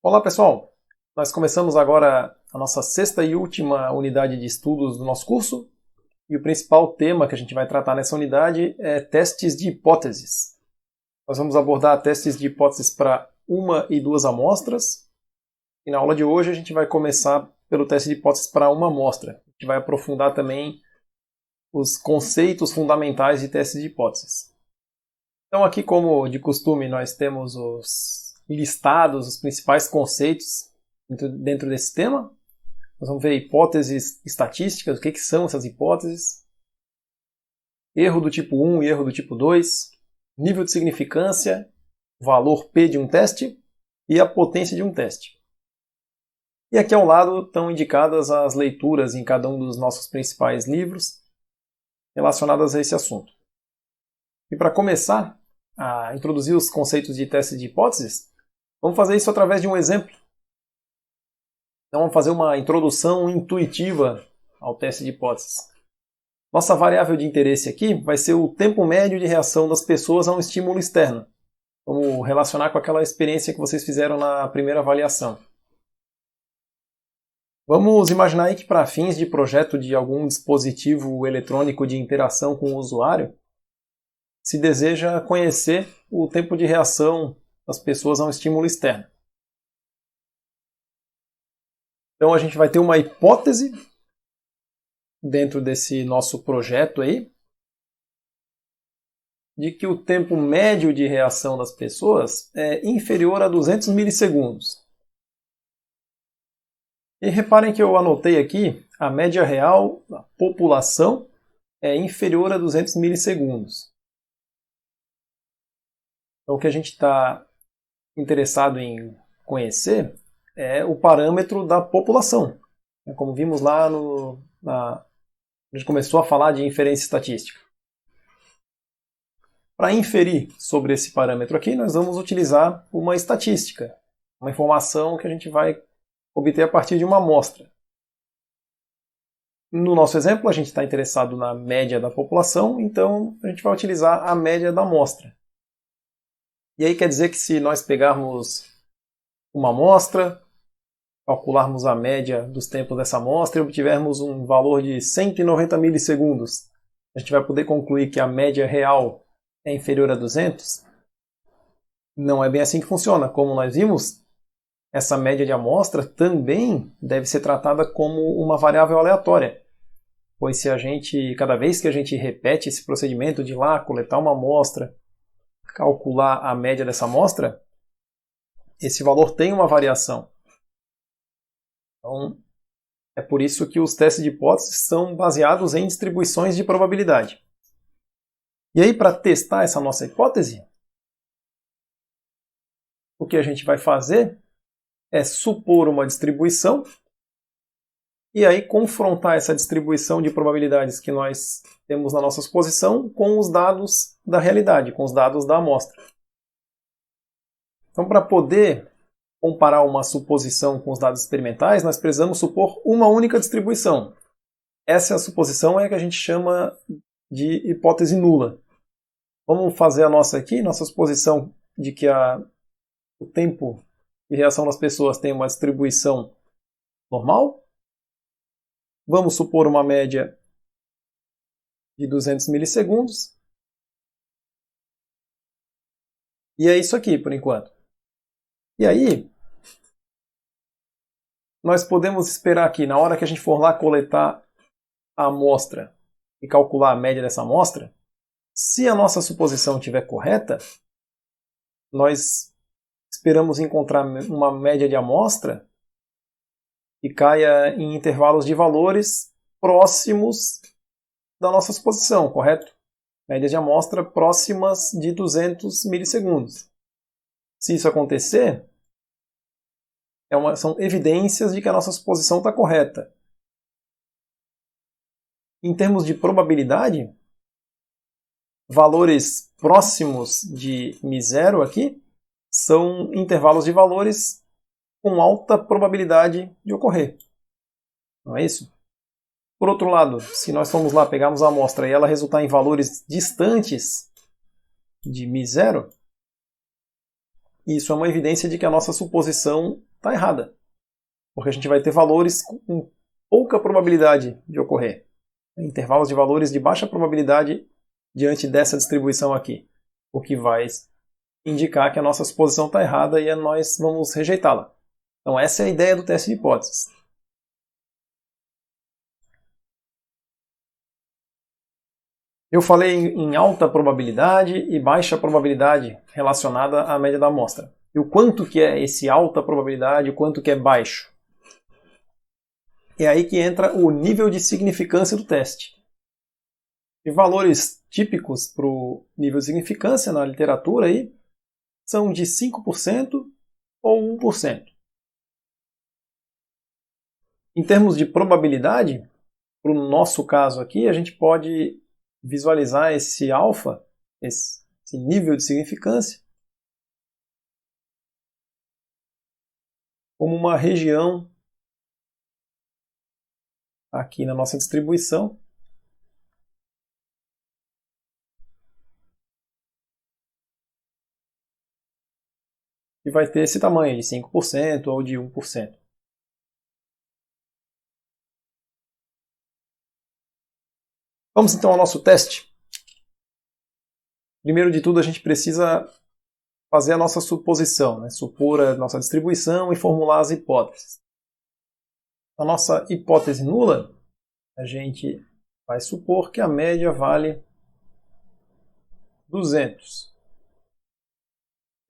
Olá pessoal, nós começamos agora a nossa sexta e última unidade de estudos do nosso curso e o principal tema que a gente vai tratar nessa unidade é testes de hipóteses. Nós vamos abordar testes de hipóteses para uma e duas amostras e na aula de hoje a gente vai começar pelo teste de hipóteses para uma amostra. A gente vai aprofundar também os conceitos fundamentais de testes de hipóteses. Então aqui, como de costume, nós temos os listados, os principais conceitos dentro desse tema. Nós vamos ver hipóteses estatísticas, o que são essas hipóteses, erro do tipo 1 e erro do tipo 2, nível de significância, valor P de um teste e a potência de um teste. E aqui ao lado estão indicadas as leituras em cada um dos nossos principais livros relacionadas a esse assunto. E para começar a introduzir os conceitos de teste de hipóteses, vamos fazer isso através de um exemplo. Então vamos fazer uma introdução intuitiva ao teste de hipóteses. Nossa variável de interesse aqui vai ser o tempo médio de reação das pessoas a um estímulo externo. Vamos relacionar com aquela experiência que vocês fizeram na primeira avaliação. Vamos imaginar aí que para fins de projeto de algum dispositivo eletrônico de interação com o usuário, se deseja conhecer o tempo de reação das pessoas a um estímulo externo. Então a gente vai ter uma hipótese dentro desse nosso projeto aí, de que o tempo médio de reação das pessoas é inferior a 200 milissegundos. E reparem que eu anotei aqui, a média real da população é inferior a 200 milissegundos. Então o que a gente está interessado em conhecer é o parâmetro da população. Como vimos lá a gente começou a falar de inferência estatística. Para inferir sobre esse parâmetro aqui, nós vamos utilizar uma estatística, uma informação que a gente vai obter a partir de uma amostra. No nosso exemplo, a gente está interessado na média da população, então a gente vai utilizar a média da amostra. E aí quer dizer que se nós pegarmos uma amostra, calcularmos a média dos tempos dessa amostra e obtivermos um valor de 190 milissegundos, a gente vai poder concluir que a média real é inferior a 200? Não é bem assim que funciona. Como nós vimos, essa média de amostra também deve ser tratada como uma variável aleatória, pois cada vez que a gente repete esse procedimento de ir lá coletar uma amostra, calcular a média dessa amostra, esse valor tem uma variação. Então, é por isso que os testes de hipóteses são baseados em distribuições de probabilidade. E aí, para testar essa nossa hipótese, o que a gente vai fazer é supor uma distribuição e aí confrontar essa distribuição de probabilidades que nós temos na nossa suposição com os dados da realidade, com os dados da amostra. Então, para poder comparar uma suposição com os dados experimentais, nós precisamos supor uma única distribuição. Essa suposição é a que a gente chama de hipótese nula. Vamos fazer a nossa suposição de que o tempo de reação das pessoas tem uma distribuição normal. Vamos supor uma média de 200 milissegundos. E é isso aqui, por enquanto. E aí, nós podemos esperar que na hora que a gente for lá coletar a amostra e calcular a média dessa amostra, se a nossa suposição estiver correta, nós esperamos encontrar uma média de amostra que caia em intervalos de valores próximos da nossa suposição, correto? Médias de amostra próximas de 200 milissegundos. Se isso acontecer, são evidências de que a nossa suposição está correta. Em termos de probabilidade, valores próximos de μ0 aqui são intervalos de valores com alta probabilidade de ocorrer. Não é isso? Por outro lado, se nós formos lá, pegarmos a amostra e ela resultar em valores distantes de μ0, isso é uma evidência de que a nossa suposição está errada, porque a gente vai ter valores com pouca probabilidade de ocorrer, intervalos de valores de baixa probabilidade diante dessa distribuição aqui, o que vai indicar que a nossa suposição está errada e nós vamos rejeitá-la. Então essa é a ideia do teste de hipóteses. Eu falei em alta probabilidade e baixa probabilidade relacionada à média da amostra. E o quanto que é esse alta probabilidade, o quanto que é baixo? É aí que entra o nível de significância do teste. E valores típicos para o nível de significância na literatura aí são de 5% ou 1%. Em termos de probabilidade, para o nosso caso aqui, a gente pode visualizar esse alfa, esse nível de significância, como uma região aqui na nossa distribuição, e vai ter esse tamanho de 5% ou de 1%. Vamos então ao nosso teste. Primeiro de tudo, a gente precisa fazer a nossa suposição, né? Supor a nossa distribuição e formular as hipóteses. Na nossa hipótese nula, a gente vai supor que a média vale 200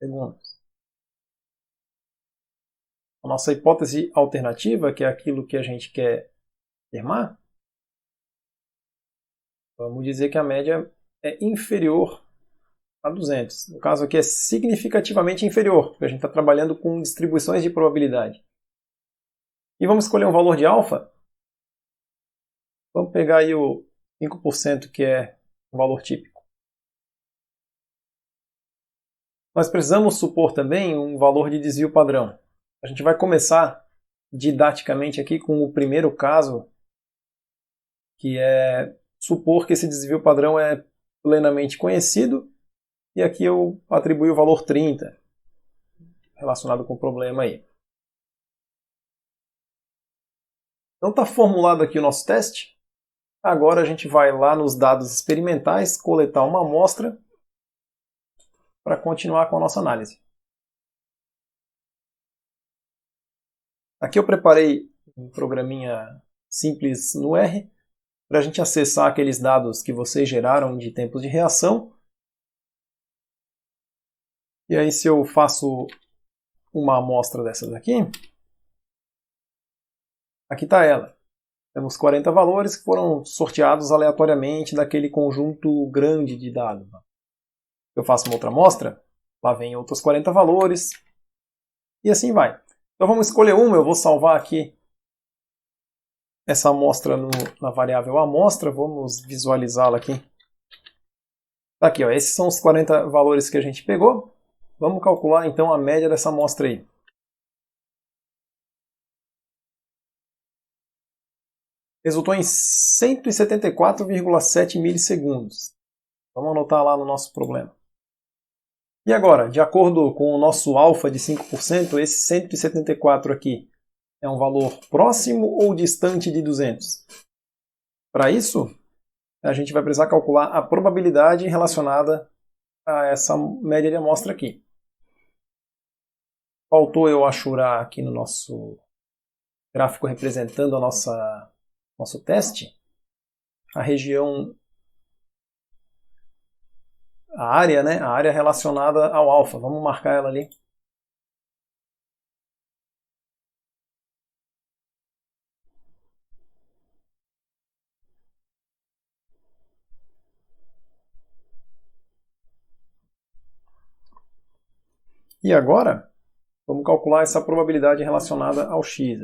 segundos. A nossa hipótese alternativa, que é aquilo que a gente quer afirmar, vamos dizer que a média é inferior a 200. No caso aqui é significativamente inferior, porque a gente está trabalhando com distribuições de probabilidade. E vamos escolher um valor de alfa. Vamos pegar aí o 5%, que é o valor típico. Nós precisamos supor também um valor de desvio padrão. A gente vai começar didaticamente aqui com o primeiro caso, que é supor que esse desvio padrão é plenamente conhecido, e aqui eu atribuí o valor 30, relacionado com o problema aí. Então está formulado aqui o nosso teste. Agora a gente vai lá nos dados experimentais, coletar uma amostra para continuar com a nossa análise. Aqui eu preparei um programinha simples no R para a gente acessar aqueles dados que vocês geraram de tempos de reação. E aí se eu faço uma amostra dessas aqui, aqui está ela. Temos 40 valores que foram sorteados aleatoriamente daquele conjunto grande de dados. Eu faço uma outra amostra, lá vem outros 40 valores, e assim vai. Então vamos escolher uma, eu vou salvar aqui essa amostra na variável amostra, vamos visualizá-la aqui. Tá aqui, ó, esses são os 40 valores que a gente pegou. Vamos calcular então a média dessa amostra aí. Resultou em 174,7 milissegundos. Vamos anotar lá no nosso problema. E agora, de acordo com o nosso alfa de 5%, esse 174 aqui é um valor próximo ou distante de 200? Para isso, a gente vai precisar calcular a probabilidade relacionada a essa média de amostra aqui. Faltou eu achurar aqui no nosso gráfico representando nosso teste, a região, a área, né? A área relacionada ao alfa. Vamos marcar ela ali. E agora, vamos calcular essa probabilidade relacionada ao x.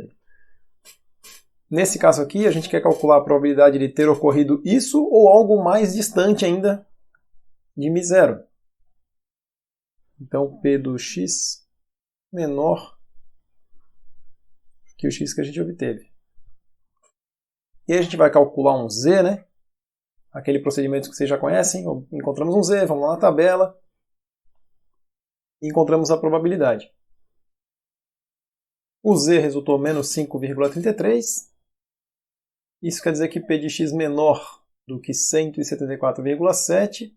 Nesse caso aqui, a gente quer calcular a probabilidade de ter ocorrido isso ou algo mais distante ainda de μ0. Então, P do x menor que o x que a gente obteve. E aí a gente vai calcular um z, né? Aquele procedimento que vocês já conhecem. Encontramos um z, vamos lá na tabela e encontramos a probabilidade. O Z resultou menos 5,33. Isso quer dizer que P de x menor do que 174,7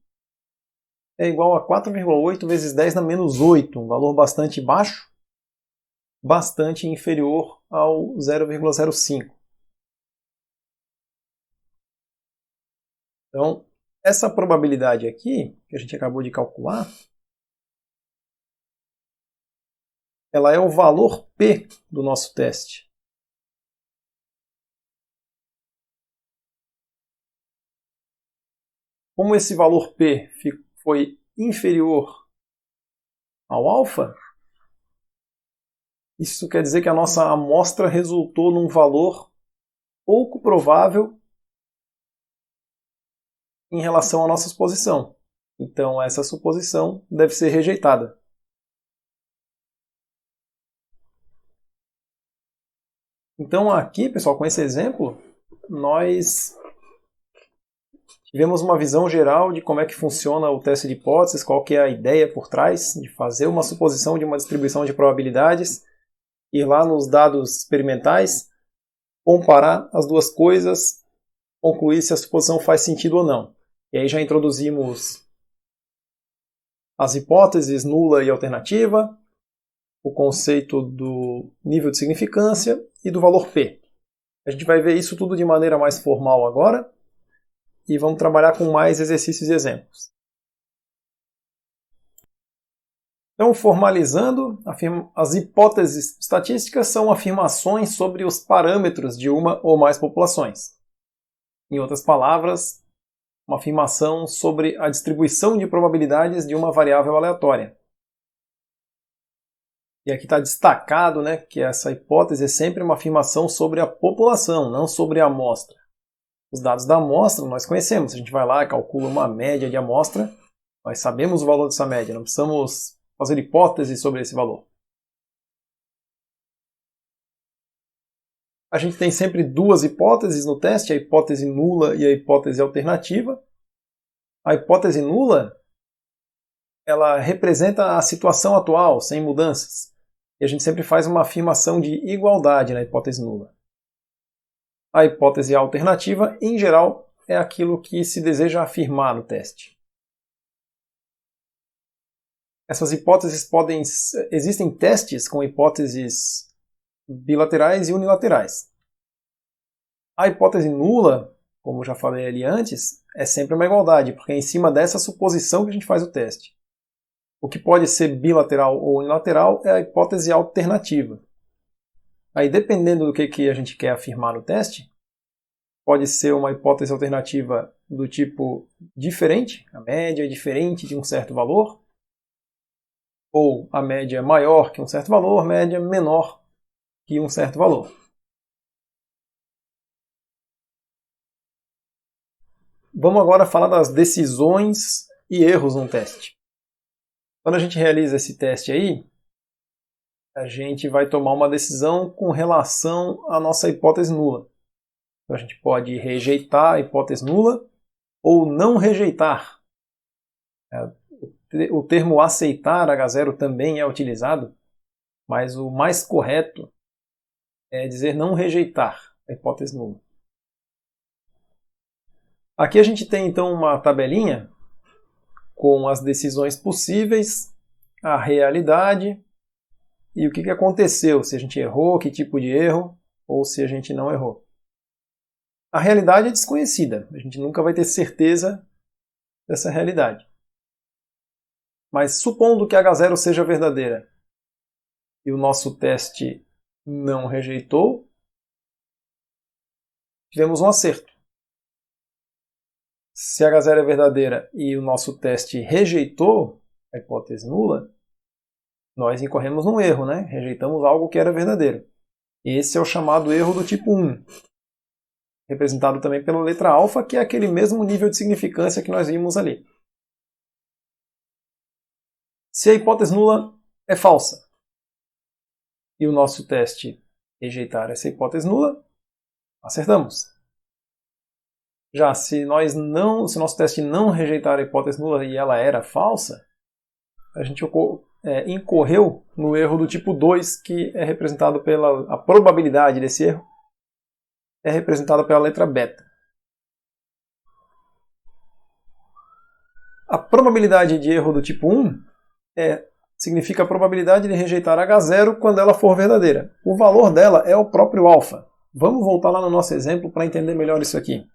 é igual a 4,8 vezes 10 na menos 8, um valor bastante baixo, bastante inferior ao 0,05. Então, essa probabilidade aqui, que a gente acabou de calcular, ela é o valor P do nosso teste. Como esse valor P foi inferior ao alfa, isso quer dizer que a nossa amostra resultou num valor pouco provável em relação à nossa suposição. Então, essa suposição deve ser rejeitada. Então, aqui, pessoal, com esse exemplo, nós tivemos uma visão geral de como é que funciona o teste de hipóteses, qual que é a ideia por trás de fazer uma suposição de uma distribuição de probabilidades, ir lá nos dados experimentais, comparar as duas coisas, concluir se a suposição faz sentido ou não. E aí já introduzimos as hipóteses nula e alternativa, o conceito do nível de significância e do valor P. A gente vai ver isso tudo de maneira mais formal agora e vamos trabalhar com mais exercícios e exemplos. Então, formalizando, as hipóteses estatísticas são afirmações sobre os parâmetros de uma ou mais populações. Em outras palavras, uma afirmação sobre a distribuição de probabilidades de uma variável aleatória. E aqui está destacado, né, que essa hipótese é sempre uma afirmação sobre a população, não sobre a amostra. Os dados da amostra nós conhecemos. A gente vai lá e calcula uma média de amostra, nós sabemos o valor dessa média, não precisamos fazer hipóteses sobre esse valor. A gente tem sempre duas hipóteses no teste, a hipótese nula e a hipótese alternativa. A hipótese nula, ela representa a situação atual, sem mudanças. E a gente sempre faz uma afirmação de igualdade na hipótese nula. A hipótese alternativa, em geral, é aquilo que se deseja afirmar no teste. Essas hipóteses existem testes com hipóteses bilaterais e unilaterais. A hipótese nula, como já falei ali antes, é sempre uma igualdade, porque é em cima dessa suposição que a gente faz o teste. O que pode ser bilateral ou unilateral é a hipótese alternativa. Aí, dependendo do que a gente quer afirmar no teste, pode ser uma hipótese alternativa do tipo diferente, a média é diferente de um certo valor, ou a média é maior que um certo valor, média menor que um certo valor. Vamos agora falar das decisões e erros no teste. Quando a gente realiza esse teste aí, a gente vai tomar uma decisão com relação à nossa hipótese nula. Então a gente pode rejeitar a hipótese nula ou não rejeitar. O termo aceitar H0 também é utilizado, mas o mais correto é dizer não rejeitar a hipótese nula. Aqui a gente tem então uma tabelinha com as decisões possíveis, a realidade e o que aconteceu, se a gente errou, que tipo de erro, ou se a gente não errou. A realidade é desconhecida, a gente nunca vai ter certeza dessa realidade. Mas supondo que H0 seja verdadeira e o nosso teste não rejeitou, tivemos um acerto. Se H0 é verdadeira e o nosso teste rejeitou a hipótese nula, nós incorremos num erro, né? Rejeitamos algo que era verdadeiro. Esse é o chamado erro do tipo 1, representado também pela letra alfa, que é aquele mesmo nível de significância que nós vimos ali. Se a hipótese nula é falsa e o nosso teste rejeitar essa hipótese nula, acertamos. Já se nosso teste não rejeitar a hipótese nula e ela era falsa, a gente incorreu no erro do tipo 2, que é representado a probabilidade desse erro é representada pela letra beta. A probabilidade de erro do tipo 1 significa a probabilidade de rejeitar H0 quando ela for verdadeira. O valor dela é o próprio alfa. Vamos voltar lá no nosso exemplo para entender melhor isso aqui.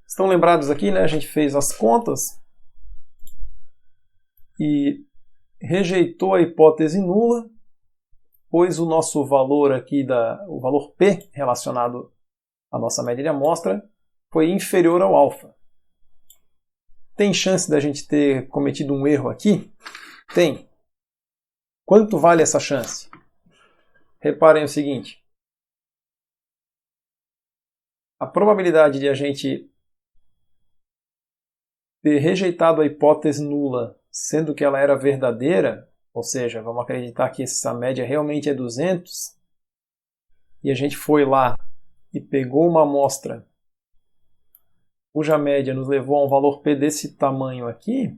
Estão lembrados aqui, né? A gente fez as contas e rejeitou a hipótese nula, pois o nosso valor aqui, o valor P relacionado à nossa média de amostra, foi inferior ao alfa. Tem chance da gente ter cometido um erro aqui? Tem. Quanto vale essa chance? Reparem o seguinte. A probabilidade de a gente ter rejeitado a hipótese nula, sendo que ela era verdadeira, ou seja, vamos acreditar que essa média realmente é 200, e a gente foi lá e pegou uma amostra cuja média nos levou a um valor P desse tamanho aqui,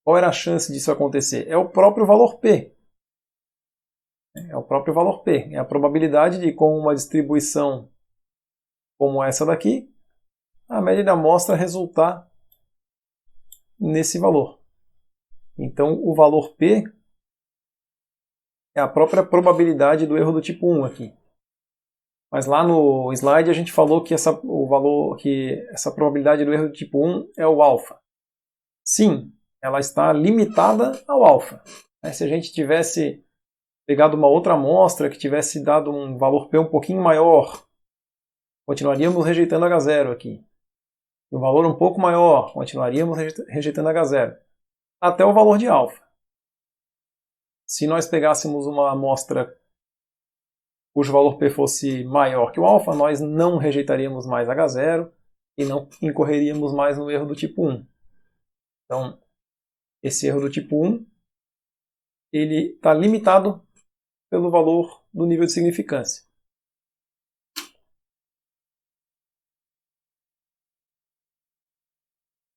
qual era a chance disso acontecer? É o próprio valor P. É o próprio valor P. É a probabilidade de, com uma distribuição como essa daqui, a média da amostra resultar nesse valor. Então, o valor P é a própria probabilidade do erro do tipo 1 aqui. Mas lá no slide a gente falou que essa probabilidade do erro do tipo 1 é o alfa. Sim, ela está limitada ao alfa. Se a gente tivesse pegado uma outra amostra que tivesse dado um valor P um pouquinho maior, continuaríamos rejeitando H0 aqui. E um valor um pouco maior, continuaríamos rejeitando H0. Até o valor de alfa. Se nós pegássemos uma amostra cujo valor P fosse maior que o alfa, nós não rejeitaríamos mais H0 e não incorreríamos mais no erro do tipo 1. Então, esse erro do tipo 1 ele está limitado pelo valor do nível de significância.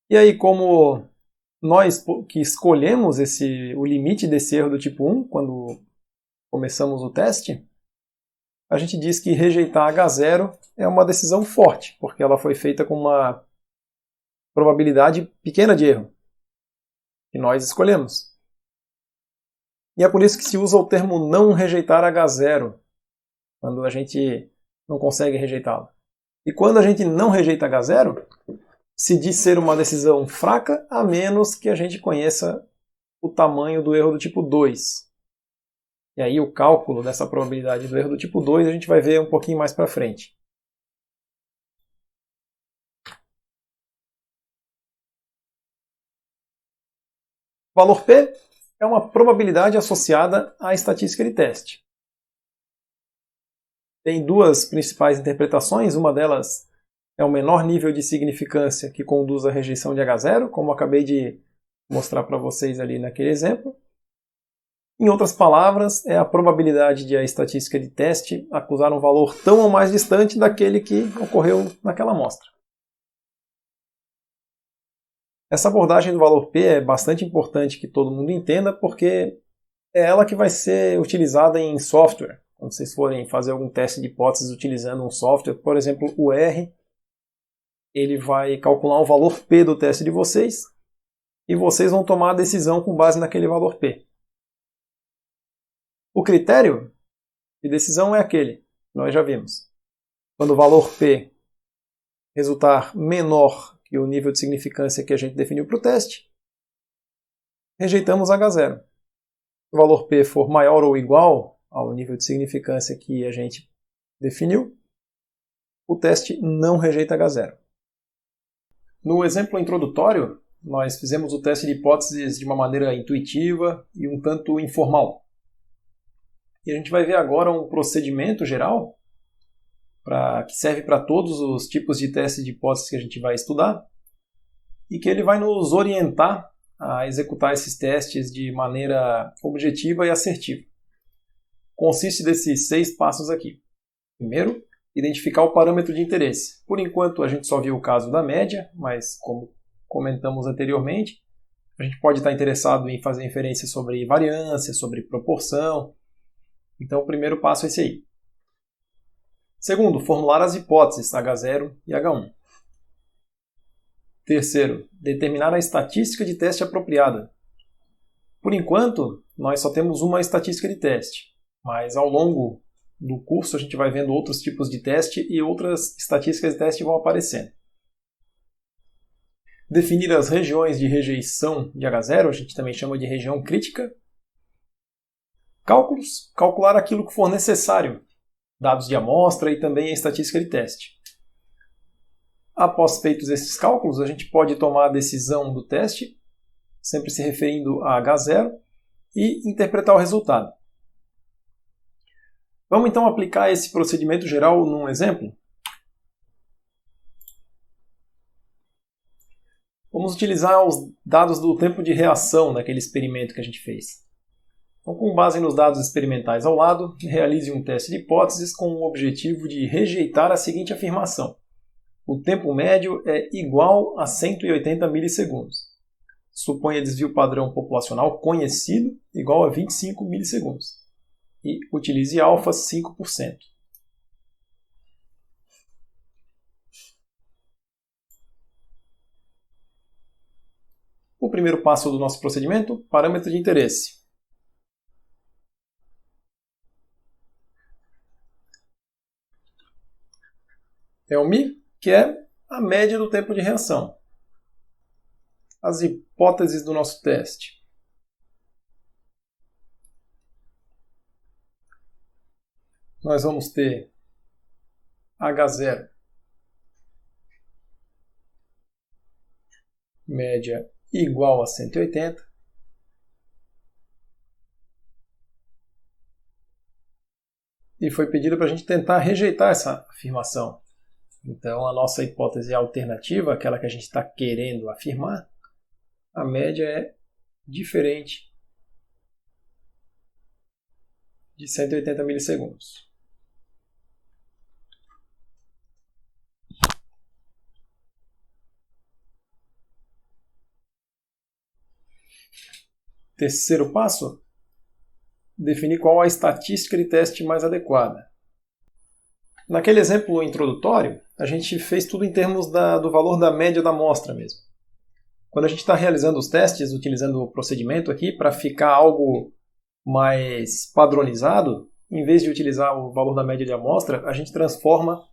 E aí, como nós que escolhemos o limite desse erro do tipo 1 quando começamos o teste, a gente diz que rejeitar H0 é uma decisão forte, porque ela foi feita com uma probabilidade pequena de erro, que nós escolhemos. E é por isso que se usa o termo não rejeitar H0, quando a gente não consegue rejeitá-lo. E quando a gente não rejeita H0, se diz ser uma decisão fraca, a menos que a gente conheça o tamanho do erro do tipo 2. E aí o cálculo dessa probabilidade do erro do tipo 2 a gente vai ver um pouquinho mais para frente. O valor P é uma probabilidade associada à estatística de teste. Tem duas principais interpretações, uma delas é o menor nível de significância que conduz à rejeição de H0, como eu acabei de mostrar para vocês ali naquele exemplo. Em outras palavras, é a probabilidade de a estatística de teste acusar um valor tão ou mais distante daquele que ocorreu naquela amostra. Essa abordagem do valor P é bastante importante que todo mundo entenda, porque é ela que vai ser utilizada em software. Quando vocês forem fazer algum teste de hipóteses utilizando um software, por exemplo, o R, ele vai calcular o valor P do teste de vocês e vocês vão tomar a decisão com base naquele valor P. O critério de decisão é aquele que nós já vimos. Quando o valor P resultar menor que o nível de significância que a gente definiu para o teste, rejeitamos H0. Se o valor P for maior ou igual ao nível de significância que a gente definiu, o teste não rejeita H0. No exemplo introdutório, nós fizemos o teste de hipóteses de uma maneira intuitiva e um tanto informal. E a gente vai ver agora um procedimento geral que serve para todos os tipos de teste de hipóteses que a gente vai estudar e que ele vai nos orientar a executar esses testes de maneira objetiva e assertiva. Consiste desses 6 passos aqui. Primeiro, identificar o parâmetro de interesse. Por enquanto, a gente só viu o caso da média, mas como comentamos anteriormente, a gente pode estar interessado em fazer inferência sobre variância, sobre proporção. Então, o primeiro passo é esse aí. Segundo, formular as hipóteses H0 e H1. Terceiro, determinar a estatística de teste apropriada. Por enquanto, nós só temos uma estatística de teste, mas ao longo do curso a gente vai vendo outros tipos de teste e outras estatísticas de teste vão aparecendo. Definir as regiões de rejeição de H0, a gente também chama de região crítica. Cálculos, calcular aquilo que for necessário, dados de amostra e também a estatística de teste. Após feitos esses cálculos, a gente pode tomar a decisão do teste, sempre se referindo a H0, e interpretar o resultado. Vamos então aplicar esse procedimento geral num exemplo? Vamos utilizar os dados do tempo de reação daquele experimento que a gente fez. Então, com base nos dados experimentais ao lado, realize um teste de hipóteses com o objetivo de rejeitar a seguinte afirmação. O tempo médio é igual a 180 milissegundos. Suponha desvio padrão populacional conhecido igual a 25 milissegundos. E utilize alfa 5%. O primeiro passo do nosso procedimento, parâmetro de interesse. É o μ, que é a média do tempo de reação. As hipóteses do nosso teste. Nós vamos ter H0, média igual a 180. E foi pedido para a gente tentar rejeitar essa afirmação. Então, a nossa hipótese alternativa, aquela que a gente está querendo afirmar, a média é diferente de 180 milissegundos. Terceiro passo, definir qual a estatística de teste mais adequada. Naquele exemplo introdutório, a gente fez tudo em termos do valor da média da amostra mesmo. Quando a gente está realizando os testes, utilizando o procedimento aqui, para ficar algo mais padronizado, em vez de utilizar o valor da média de amostra, a gente transforma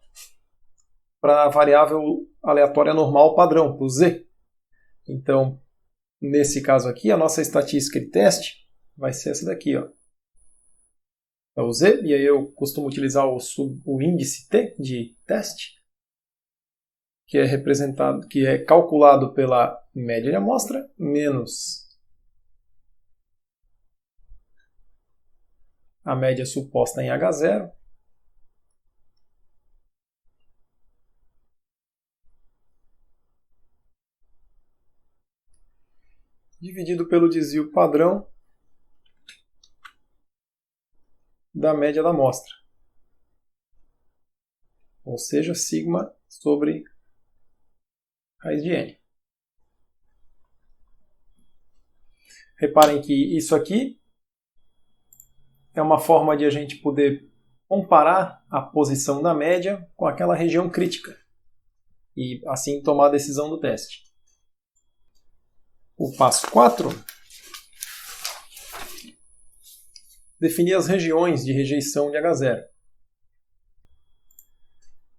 para a variável aleatória normal padrão, para o z. Então, nesse caso aqui, a nossa estatística de teste vai ser essa daqui, ó. É o z, e aí eu costumo utilizar o índice t de teste, que é representado, que é calculado pela média de amostra menos a média suposta em H0 dividido pelo desvio padrão da média da amostra, ou seja, sigma sobre raiz de n. Reparem que isso aqui é uma forma de a gente poder comparar a posição da média com aquela região crítica e assim tomar a decisão do teste. O passo 4, definir as regiões de rejeição de H0.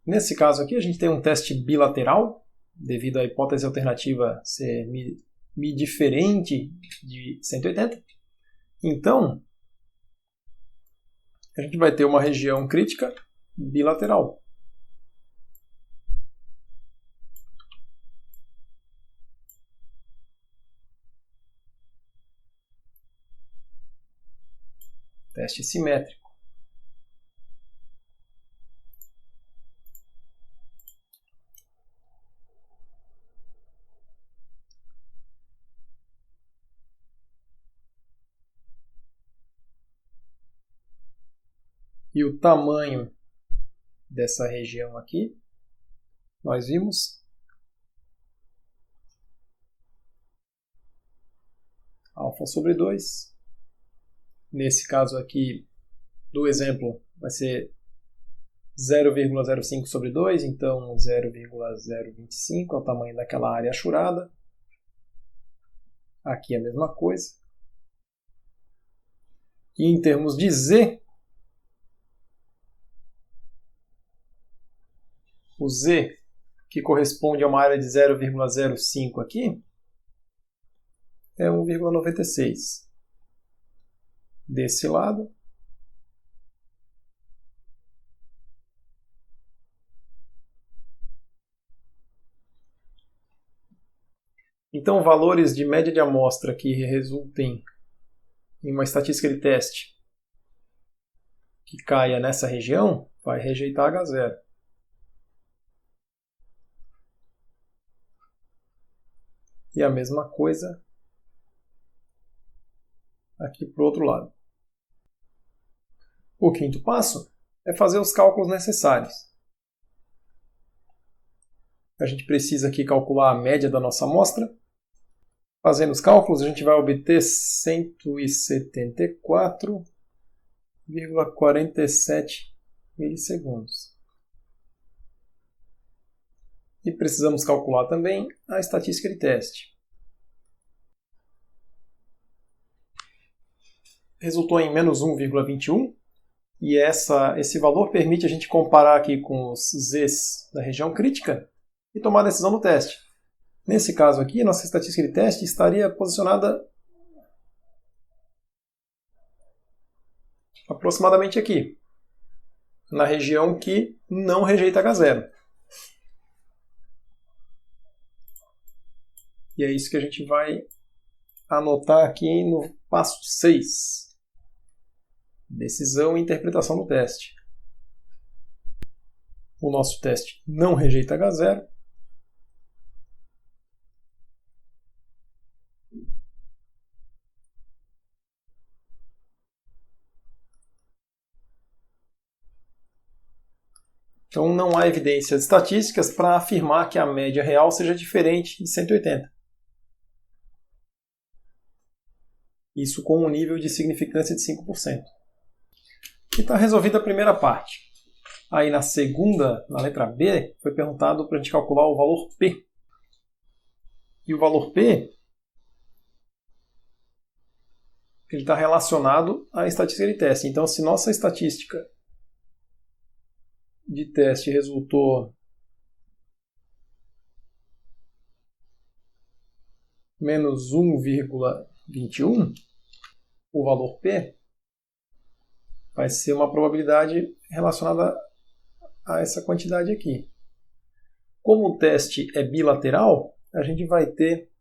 Nesse caso aqui, a gente tem um teste bilateral, devido à hipótese alternativa ser μ diferente de 180. Então, a gente vai ter uma região crítica bilateral. Teste simétrico. E o tamanho dessa região aqui, nós vimos alfa sobre 2. Nesse caso aqui, do exemplo, vai ser 0,05 sobre 2, então 0,025 é o tamanho daquela área achurada. Aqui é a mesma coisa. E em termos de Z, o Z, que corresponde a uma área de 0,05 aqui, é 1,96. Desse lado, então, valores de média de amostra que resultem em uma estatística de teste que caia nessa região, vai rejeitar H0. E a mesma coisa aqui para o outro lado. O quinto passo é fazer os cálculos necessários. A gente precisa aqui calcular a média da nossa amostra. Fazendo os cálculos, a gente vai obter 174,47 milissegundos. E precisamos calcular também a estatística de teste. Resultou em menos 1,21, e esse valor permite a gente comparar aqui com os Zs da região crítica e tomar a decisão do teste. Nesse caso aqui, nossa estatística de teste estaria posicionada aproximadamente aqui, na região que não rejeita H0. E é isso que a gente vai anotar aqui no passo 6. Decisão e interpretação do teste. O nosso teste não rejeita H0. Então não há evidências estatísticas para afirmar que a média real seja diferente de 180. Isso com um nível de significância de 5%. E está resolvida a primeira parte. Aí na segunda, na letra B, foi perguntado para a gente calcular o valor P. E o valor P ele está relacionado à estatística de teste. Então, se nossa estatística de teste resultou menos 1,21, o valor P vai ser uma probabilidade relacionada a essa quantidade aqui. Como o teste é bilateral, a gente vai ter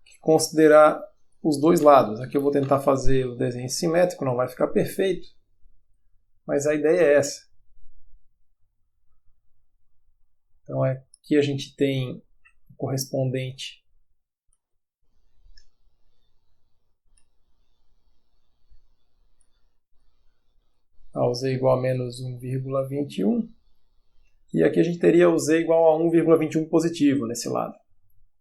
que considerar os dois lados. Aqui eu vou tentar fazer o desenho simétrico, não vai ficar perfeito, mas a ideia é essa. Então aqui a gente tem o correspondente ao Z igual a menos 1,21. E aqui a gente teria o Z igual a 1,21 positivo nesse lado.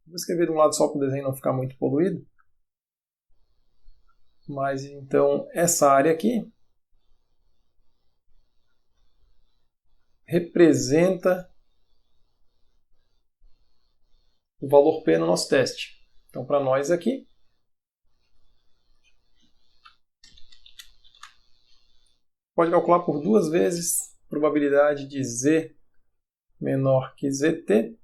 Vou escrever de um lado só para o desenho não ficar muito poluído. Mas então essa área aqui representa o valor P no nosso teste. Então para nós aqui, pode calcular por 2 vezes a probabilidade de Z menor que ZT.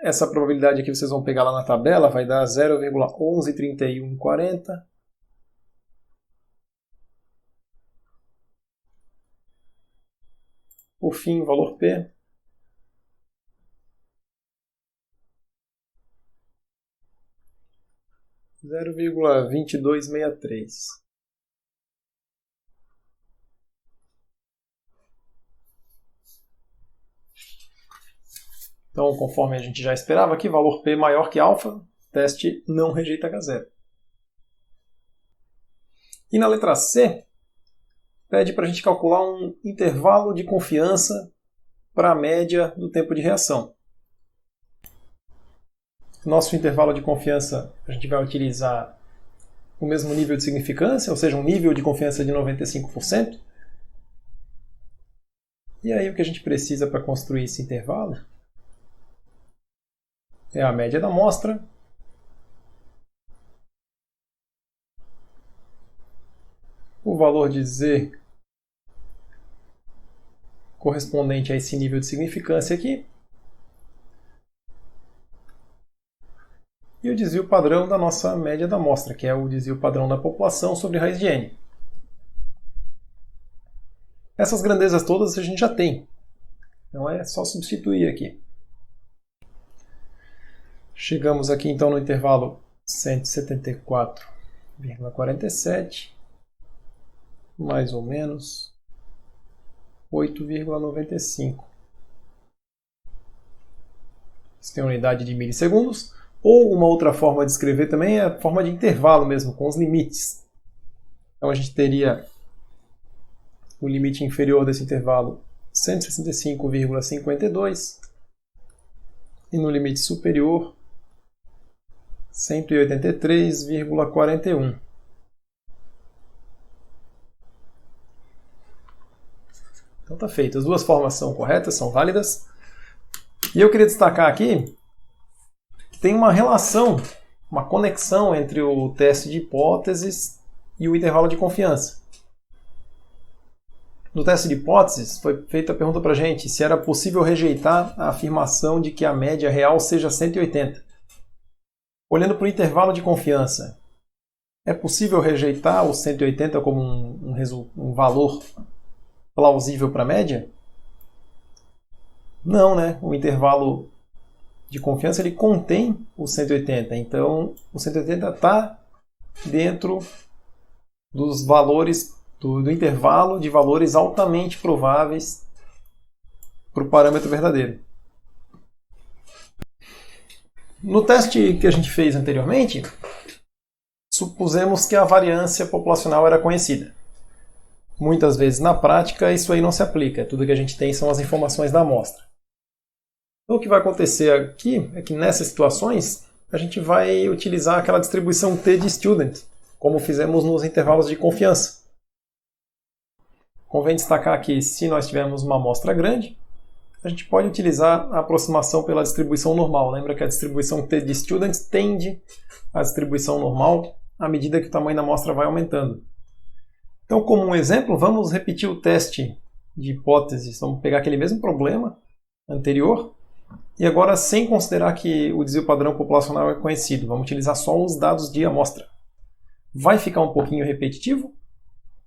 Essa probabilidade aqui vocês vão pegar lá na tabela, vai dar 0,113140. Por fim, o valor P. (0,2263). Então, conforme a gente já esperava aqui, valor P maior que alfa, teste não rejeita H0. E na letra C, pede para a gente calcular um intervalo de confiança para a média do tempo de reação. Nosso intervalo de confiança, a gente vai utilizar o mesmo nível de significância, ou seja, um nível de confiança de 95%. E aí o que a gente precisa para construir esse intervalo é a média da amostra o valor de Z correspondente a esse nível de significância aqui e o desvio padrão da nossa média da amostra, que é o desvio padrão da população sobre raiz de n. Essas grandezas todas a gente já tem, então é só substituir aqui. Chegamos aqui então no intervalo 174,47, mais ou menos 8,95. Isso tem a unidade de milissegundos. Ou uma outra forma de escrever também é a forma de intervalo mesmo, com os limites. Então a gente teria o limite inferior desse intervalo 165,52 e no limite superior 183,41. Então está feito. As duas formas são corretas, são válidas. E eu queria destacar aqui que tem uma relação, uma conexão entre o teste de hipóteses e o intervalo de confiança. No teste de hipóteses, foi feita a pergunta para a gente se era possível rejeitar a afirmação de que a média real seja 180. Olhando para o intervalo de confiança, é possível rejeitar o 180 como um valor plausível para a média? Não, né? O intervalo de confiança ele contém o 180, então o 180 está dentro dos valores do intervalo de valores altamente prováveis para o parâmetro verdadeiro. No teste que a gente fez anteriormente, supusemos que a variância populacional era conhecida. Muitas vezes na prática isso aí não se aplica, tudo que a gente tem são as informações da amostra. Então o que vai acontecer aqui é que nessas situações a gente vai utilizar aquela distribuição T de student, como fizemos nos intervalos de confiança. Convém destacar que se nós tivermos uma amostra grande, a gente pode utilizar a aproximação pela distribuição normal. Lembra que a distribuição T de students tende à distribuição normal à medida que o tamanho da amostra vai aumentando. Então, como um exemplo, vamos repetir o teste de hipóteses. Vamos pegar aquele mesmo problema anterior e agora sem considerar que o desvio padrão populacional é conhecido. Vamos utilizar só os dados de amostra. Vai ficar um pouquinho repetitivo,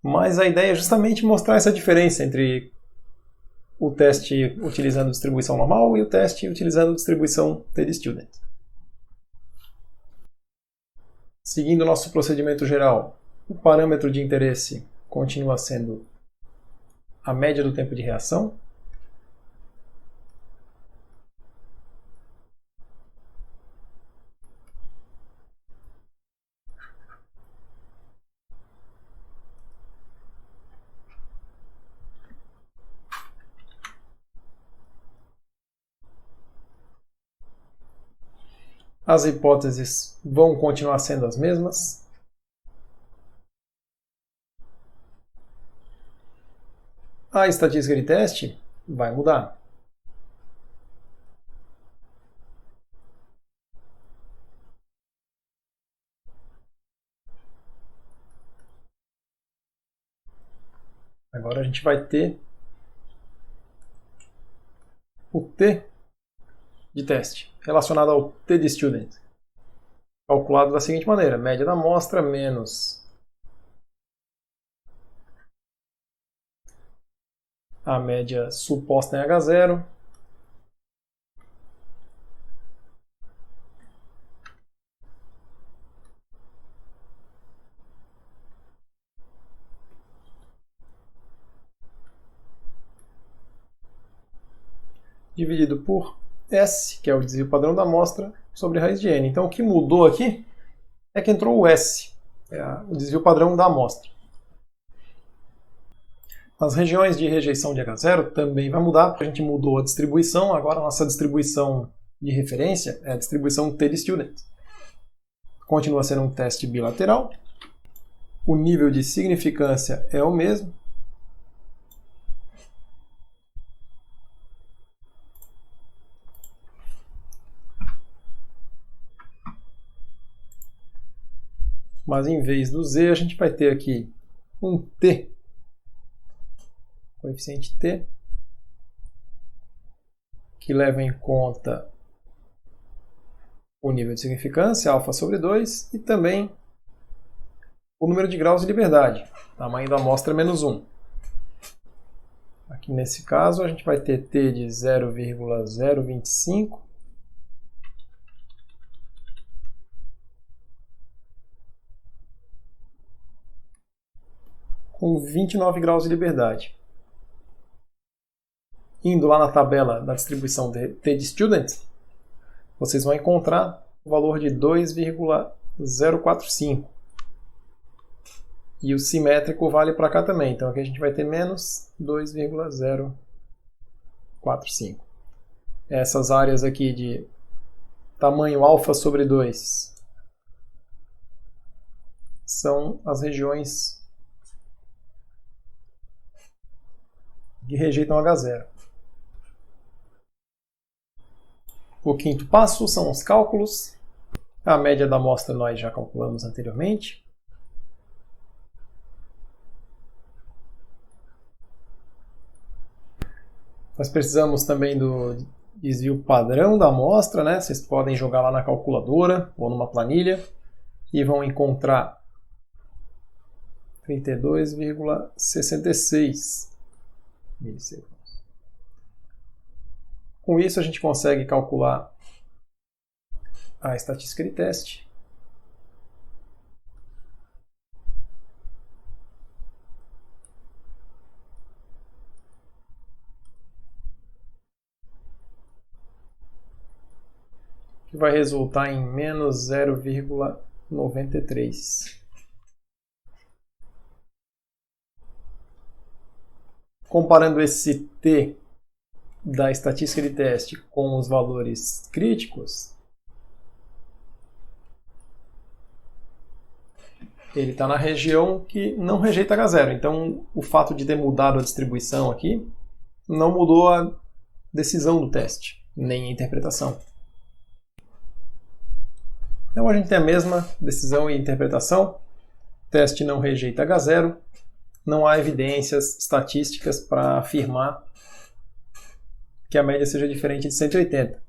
mas a ideia é justamente mostrar essa diferença entre o teste utilizando distribuição normal e o teste utilizando distribuição T de student. Seguindo o nosso procedimento geral, o parâmetro de interesse continua sendo a média do tempo de reação. As hipóteses vão continuar sendo as mesmas. A estatística de teste vai mudar. Agora a gente vai ter o T de teste, relacionado ao T de student, calculado da seguinte maneira: média da amostra menos a média suposta em H0 dividido por S, que é o desvio padrão da amostra, sobre raiz de n. Então o que mudou aqui é que entrou o S, o desvio padrão da amostra. As regiões de rejeição de H0 também vai mudar. A gente mudou a distribuição, agora a nossa distribuição de referência é a distribuição T de student. Continua sendo um teste bilateral. O nível de significância é o mesmo. Mas em vez do Z, a gente vai ter aqui um T, coeficiente T, que leva em conta o nível de significância, alfa sobre 2, e também o número de graus de liberdade, tamanho da amostra menos 1. Aqui nesse caso, a gente vai ter T de 0,025, com 29 graus de liberdade. Indo lá na tabela da distribuição T de student, vocês vão encontrar o valor de 2,045. E o simétrico vale para cá também. Então aqui a gente vai ter menos 2,045. Essas áreas aqui de tamanho alfa sobre 2 são as regiões que rejeitam H0. O quinto passo são os cálculos. A média da amostra nós já calculamos anteriormente. Nós precisamos também do desvio padrão da amostra, né? Vocês podem jogar lá na calculadora ou numa planilha e vão encontrar 32,66 milissegundos. Com isso, a gente consegue calcular a estatística de teste. Que vai resultar em menos 0,93. Comparando esse T da estatística de teste com os valores críticos, ele está na região que não rejeita H0. Então, o fato de ter mudado a distribuição aqui não mudou a decisão do teste, nem a interpretação. Então, a gente tem a mesma decisão e interpretação. O teste não rejeita H0. Não há evidências estatísticas para afirmar que a média seja diferente de 180.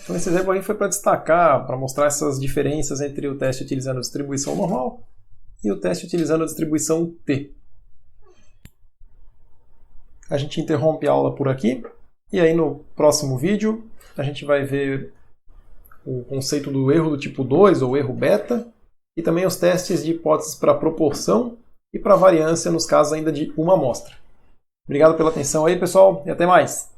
Então, esse exemplo aí foi para destacar, para mostrar essas diferenças entre o teste utilizando a distribuição normal e o teste utilizando a distribuição T. A gente interrompe a aula por aqui, e aí no próximo vídeo a gente vai ver o conceito do erro do tipo 2, ou erro beta, e também os testes de hipóteses para proporção e para variância nos casos ainda de uma amostra. Obrigado pela atenção aí, pessoal, e até mais!